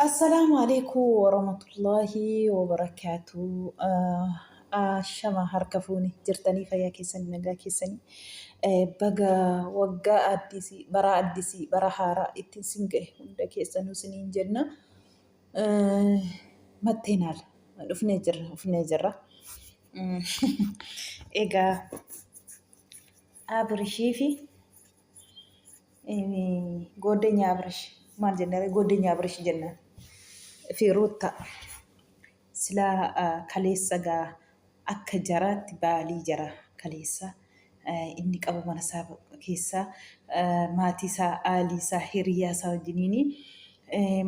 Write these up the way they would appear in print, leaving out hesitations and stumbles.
السلام عليكم ورحمة الله وبركاته. شما هركفوني جرتني فيا كيسني نجا كيسني. بقى وقا أديسي برا أديسي برا حارة إتسنجه وندا كيسنو سنين جنة. متينال ufne jirra. Egaa Abrishii fi godenya Abrish maal jennaan godenya Abrish jennaan fi Ruutta silaa kaleessa gaa akka jaraatti baalii jara kaleessa inni qaba mana isaa keessaa maatii isaa aalii isaa hiriyaa isaa wajjiniini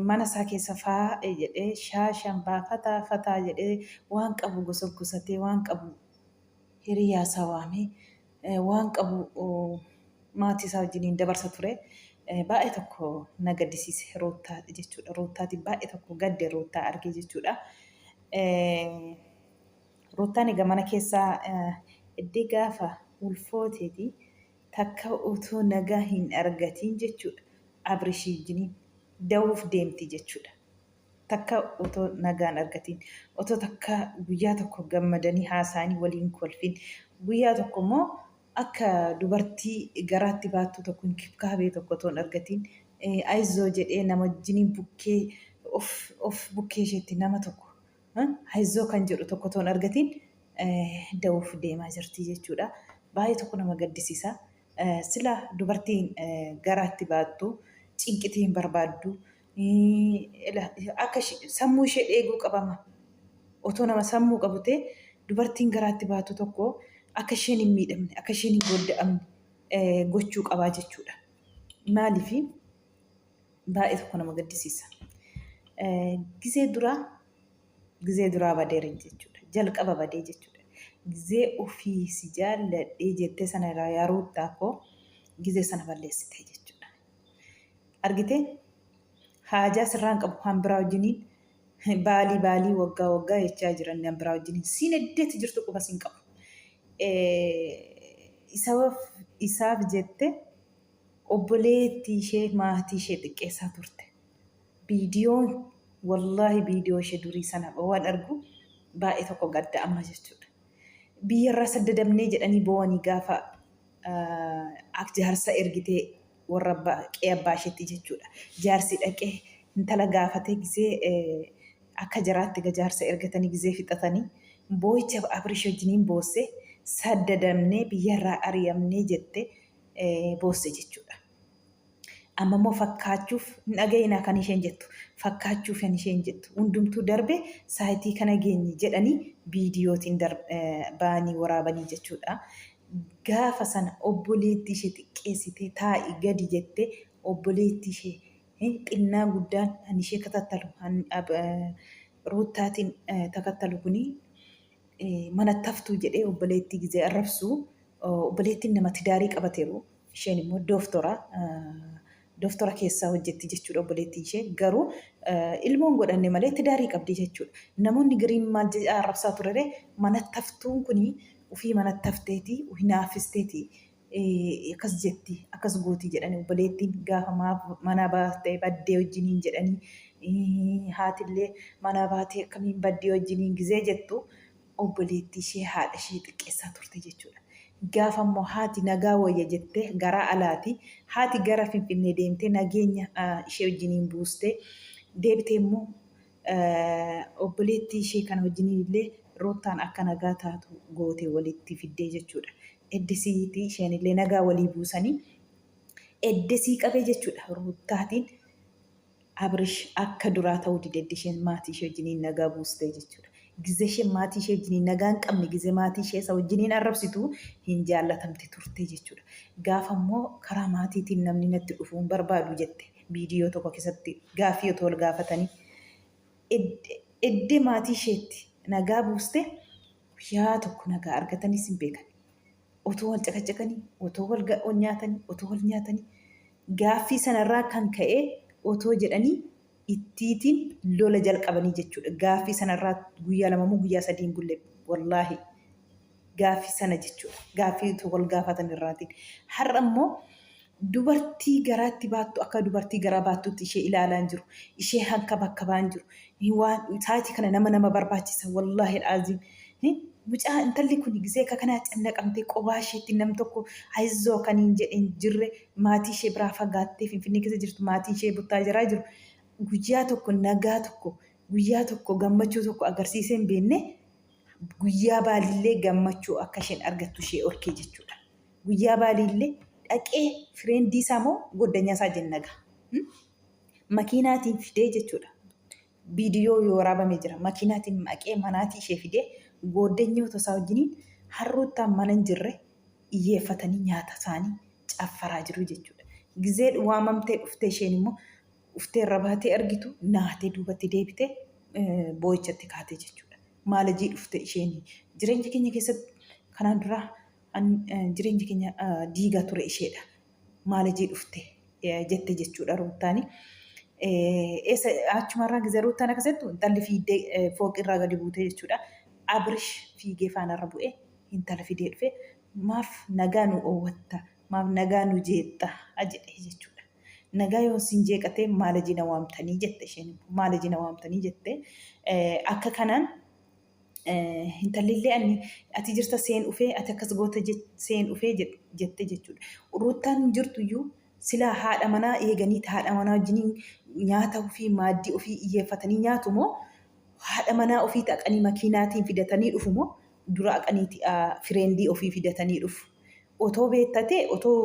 mana isaa keessa faa jedhee shaashan baafataa fataa jedhee waan qabu gosatee waan qabu hiriyaa isaa waamee waan qabu maatii isaa wajjiniin dabarsa ture. Baay'ee tokko na gaddisiise Ruuttaa jechuudha. Ruuttaatiin baay'ee tokko gadde Ruuttaa argee jechuudha. Ruuttaan egaa mana keessaa iddoo gaafa ulfooteeti takka utuu nagaa hin argatiin jechuudha. Abrishii wajjiniin da'uuf deemti jechuudha. Takka otoo nagaan argatiin otoo takka guyyaa tokko gammadanii haasa'anii waliin kolfin guyyaa tokko immoo akka dubartii garaatti baattu tokko kibkaabee tokko otoo hin argatiin ayizoo jedhee nama wajjiniin bukkee of bukkee isheetti nama tokko ayizoo kan jedhu tokko otoo hin argatiin da'uuf deemaa jirti jechuudha. Baay'ee tokko nama gaddisiisa. Sila dubartiin garaatti baattu cinqitii hin barbaaddu. Akka sammuu ishee eeguu qabama. Otoo nama sammuu qabutee dubartiin garaatti baatu tokko akka isheen hin miidhamne akka isheen hin godda'amne gochuu qabaa jechuudha. Maaliif baay'ee tokko nama gaddisiisa. Gizee duraa badeera jechuudha. Jalqaba badee jechuudha. Gizee ofii si jaalladhee jettee sana irraa yaa Ruuttaa koo gizee sana balleessite jechuudha. Argitee? Haajaa sirraan qabu kan biraa wajjiniin baalii waggaa jechaa jiran kan biraa wajjiniin siin eddeetti jirtu quba siin qabu. Isaaf jette obboleettii ishee maatii ishee xiqqeessaa turte. Wallaahi viidiyoo ishee durii sana waan argu baay'ee tokko gadda amma jechuudha. Biyyarraa saddadamnee jedhanii bo'anii gaafa jaarsa ergitee warra qe'ee abbaa isheetti jechuudha. Jaarsi dhaqee intala gaafatee gizee akka jaraatti jaarsa ergatanii gizee fixatanii boo'icha Abrish wajjiniin boosse saddadamnee biyyarraa ari'amnee jette boosse jechuudha. Amma immoo fakkaachuuf dhaga'inaa kan isheen jettu fakkaachuuf kan isheen jettu hundumtuu darbe saayitii kana geenye jedhanii viidiyootiin ba'anii waraabanii jechuudha. Gaafa sana obboleettii ishee xiqqeessitee taa'ii gadi jettee obboleettii ishee xinnaa guddaan kan ishee katattalu Ruuttaatiin takattalu kuni mana taftuu jedhee obboleettii gizee arrabsu obboleettiin nama tidaarii qabateeru isheen immoo dooftora keessaa hojjetti jechuudha obboleettiin ishee garuu ilmoon godhanne malee tidaarii qabdi jechuudha. Namoonni gariin maal jedhaa arrabsaa turre mana taftuun kuni ufii mana tafteetii hinaafisteetii akkas jetti akkas gootii jedhanii obboleettiin gaafa mana baatee baddee wajjiniin jedhanii haatillee mana baatee akkamiin baddee wajjiniin gizee jettu obboleettii ishee haadha ishee xiqqeessaa turte jechuudha. Gaafa immoo haati nagaa wayya jettee gara alaati haati gara Finfinnee deemtee nageenya ishee wajjiniin buustee deebitee immoo obboleettii ishee kana wajjiniin illee Ruuttaan akka nagaa taatu gootee walitti fiddee jechuudha. Eddisiitii isheen illee nagaa walii buusanii eddisii qabee jechuudha. Ruuttaatiin Abrish akka duraa ta'uu didee isheen maatii ishee wajjiniin nagaa buustee jechuudha. Gizee isheen maatii ishee wajjiniin nagaa hin qabne gizee maatii ishee isa wajjiniin arrabsitu hin jaallatamte turte jechuudha. Gaafa immoo karaa maatiitiin namni natti dhufuu hin barbaadu jette viidiyoo tokko keessatti gaaffii otoo wal gaafatanii eddee maatii isheetti nagaa buuste guyyaa tokko nagaa argataniis hin beekan. Otoo wal caqacaqanii, otoo wal nyaatanii, otoo wal nyaatanii gaaffii sanarraa kan ka'e otoo jedhanii ittiitiin lola jalqabanii jechuudha. Gaaffii sanarraa guyyaa lama moo guyyaa sadii hin bulle wallaahi gaaffii sana jechuudha. Gaaffii otoo wal gaafatan irraatiin. Har'a immoo dubartii garaatti baattu akka dubartii garaa baattutti ishee ilaalaa hin jiru. Ishee hanka bakka ba'an jiru. Waan sa'aatii kana nama barbaachisa wallaahi al'aaziim. Mucaa intalli kun gisee akka kanaa cannaqamtee qophaa isheetti nam tokko haizoo kan hin jedhin jirre maatii ishee biraa fagaattee Finfinnee keessa jirtu maatii ishee buttaa jiraa jiru. Guyyaa tokko nagaa tokko guyyaa tokko gammachuu tokko agarsiisee hin beekne guyyaa baalillee gammachuu akka isheen argattu ishee orkee jechuudha. Guyyaa baalillee dhaqee fireendii isaa moo goddanyaa isaa jennaga. Makiinaatiin fidee jechuudha. Viidiyoo yoo waraabamee jira. Makiinaatiin maqee manaatii ishee fidee goddanyoota isaa wajjiniin harroottaan mana hin jirre iyyeeffatanii nyaata isaanii caffaraa jiru jechuudha. Gizee waamamtee dhuftee isheen immoo dhuftee irra baatee argitu naatee duubatti deebitee boo'ichatti kaatee jechuudha. Maalajii dhufte isheen jireenya keenya keessatti kanaan duraa jireenya keenya diigaa ture isheedha. Maalajii dhufte jette jechuudha Ruuttaani. Achumarraa gizee Ruuttaan akkasittu intalli fiiddee fooqirraa gadi buutee jechuudha. Abrish fiigee faanarra bu'ee intala fidee dhufe maaf nagaa nu oowwatta maaf nagaa nu jeetta jedhee jechuudha. Nagaa yoo sin jeeqatee maalajii na waamtanii jette isheen maalajii na waamtanii jette akka kanaan intallillee ani ati jirta seen dhufee ati akkas goota seen dhufee jette jechuudha. Ruuttaan jirtu iyyuu silaa haadha manaa eeganii haadha manaa wajjiniin nyaata ofii maaddii ofii iyyeeffatanii nyaatu moo haadha manaa ofii dhaqanii makiinaatiin fidatanii dhufu moo dura dhaqaniiti fireendii ofii fidatanii dhufu. Otoo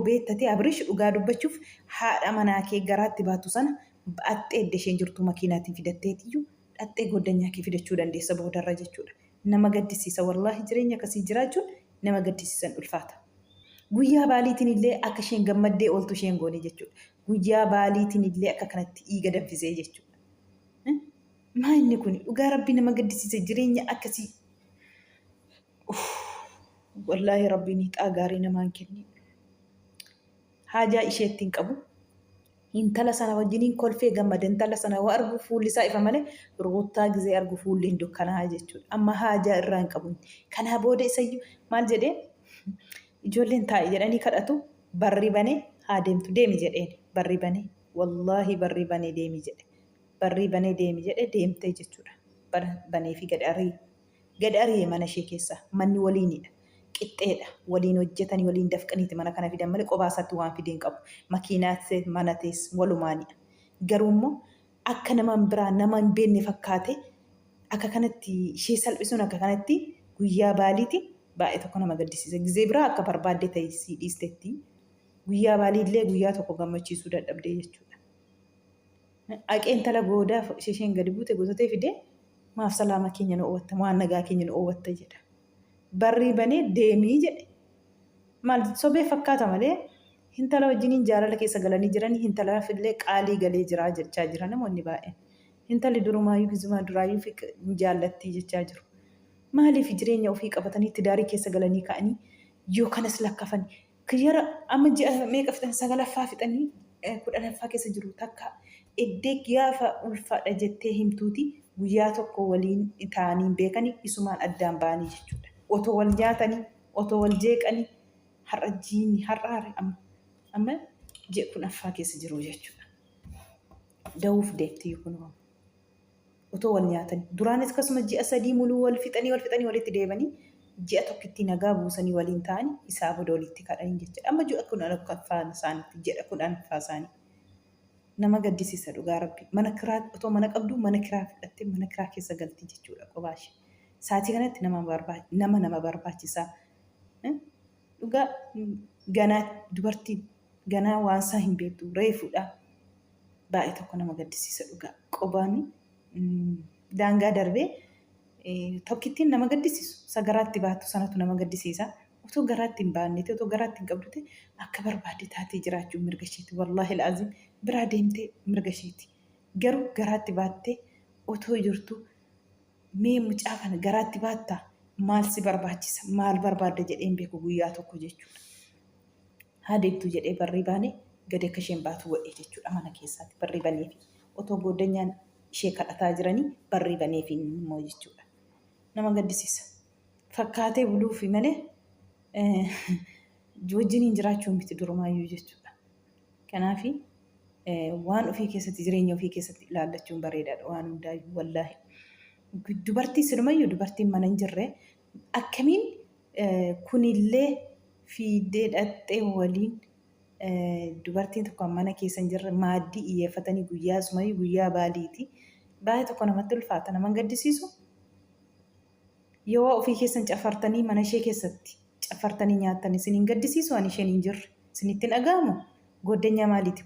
beektatee Abrish dhugaa dubbachuuf haadha manaa kee garaatti baatu sana ba'attee edda isheen jirtu makiinaatiin fidatteetiyyuu dhattee goddanyaa kee fidachuu dandeessa boodarra jechuudha. Nama gaddisiisa wallaahi jireenya akkasii jiraachuun nama gaddisiisan ulfaata. Guyyaa baaliitiin illee akka isheen gammaddee ooltu isheen goone jechuudha. Guyyaa baaliitiin illee akka kanatti dhiiga danfisee jechuudha. Maa inni kun dhugaa rabbii nama gaddisiisa jireenya akkasii. Wallaahi rabbiin hixaa gaarii namaan kenne. Haajaa isheetti hin qabu. Intala sana wajjiniin kolfee gammada intala sana waa argu fuulli isaa ifa malee Ruuttaa gizee argu fuulli hin dukkanaa jechuudha. Amma haajaa irraa hin qabu. Kanaa booda isayyuu maal jedhee ijoolleen taa'e jedhanii kadhatu barri banee haa deemtu deemi jedheen barri banee wallaahi barri banee deemi jedhe barri banee deemi jedhe deemtee jechuudha. Banee fi gad ari'ee mana ishee keessa manni waliinidha. Qixxeedha waliin hojjetanii waliin dafqaniiti mana kana fidan malee qophaa isaatti waan fideen qabu. Makiinaas mana tees walumaanidha. Garuu immoo akka namaan biraa nama hin beekne fakkaate akka kanatti ishee salphisuun akka kanatti guyyaa baaliiti baay'ee tokko nama gaddisiisa. Gizee biraa akka barbaadde ta'e si dhiisteetti guyyaa baaliillee guyyaa tokko gammachiisuu dadhabdee jechuudha. Aqee intala goodaa isheen gadi buute gootee fidee maaf salaama keenya nu oowwatta waan nagaa keenya nu oowwatta jedha. Barri banee deemii jedhe. Maal sobee fakkaata malee intala wajjiniin jaalala keessa galanii jiranii intalaaf illee qaalii galee jiraa jechaa jira namoonni baay'een. Intalli durumaayyuu gizumaa duraayyuu jaallattii jechaa jiru. Maaliif jireenya ofii qabatanii tidaarii keessa galanii ka'anii yoo kanas lakkafan kiyyara amma ji'a meeqa fixan 9ffaa fixanii 10ffaa keessa jiru takka eddee gaafa ulfaadha jettee himtuuti guyyaa tokko waliin ta'anii beekanii isumaan addaan ba'anii jechuudha. Otoo wal nyaatanii otoo wal jeeqanii har'a jiini har'aare amma ji'a 10ffaa keessa jiru jechuudha. Da'uuf deemtii kun otoo wal nyaatanii duraanis akkasuma ji'a 3 muluu wal fixanii walitti deebanii ji'a tokkitti nagaa buusanii waliin ta'anii isaa booda walitti kadhanii jechuudha. Amma ji'a 10ffaa isaaniitti jedha 10ffaa isaanii. Nama gaddisiisa dhugaa rabbi. Mana kiraa otoo mana qabdu mana kiraa fudhattee mana kiraa keessa galtii jechuudha qobaashee. Saatii kanatti nama barbaachisaa. Dhugaa ganaa dubartii ganaa waan isaa hin beektu reefuudha. Baay'ee tokko nama gaddisiisa dhugaa. Qobaani daangaa darbee tokkittiin nama gaddisiisu. Sagaraatti baattu sanatu nama gaddisiisa. Otoo garaatti hin baanneeti otoo garaatti hin qabdute akka barbaadde taatee jiraachuun mirga isheeti. Wallaahi la'aziin biraa deemtee mirga isheeti. Garuu garaatti baattee otoo jirtu mee mucaa kana garaatti baattaa maal si barbaachisa maal barbaadda jedheen beeku guyyaa tokko jechuudha. Haa deemtu jedhee barrii baanee gadi akka isheen baatu godhee jechuudha mana keessaatti barrii baneefi otoo gooddanyaan ishee kadhataa jiranii barrii baneefi immoo jechuudha. Nama gaddisiisa. Fakkaatee buluufi malee wajjiniin jiraachuun miti durumaayyuu jechuudha. Kanaafi waan ofii keessatti jireenya ofii keessatti ilaallachuun bareedaadha waan hundaayyuu wallaahi. Dubartii silumayyuu dubartiin mana hin jirre akkamiin kunillee fiidee dhaxxee waliin dubartiin tokko mana keessa hin jirre maaddii iyyeeffatanii guyyaa sumayyuu guyyaa baaliiti. Baay'ee tokko namatti ulfaata nama gaddisiisu. Yoo ofii keessan cafartanii mana ishee keessatti cafartanii nyaattan isin hin gaddisiisu ani isheen hin jirre isinitti hin dhaga'amu goddanyaa maaliiti?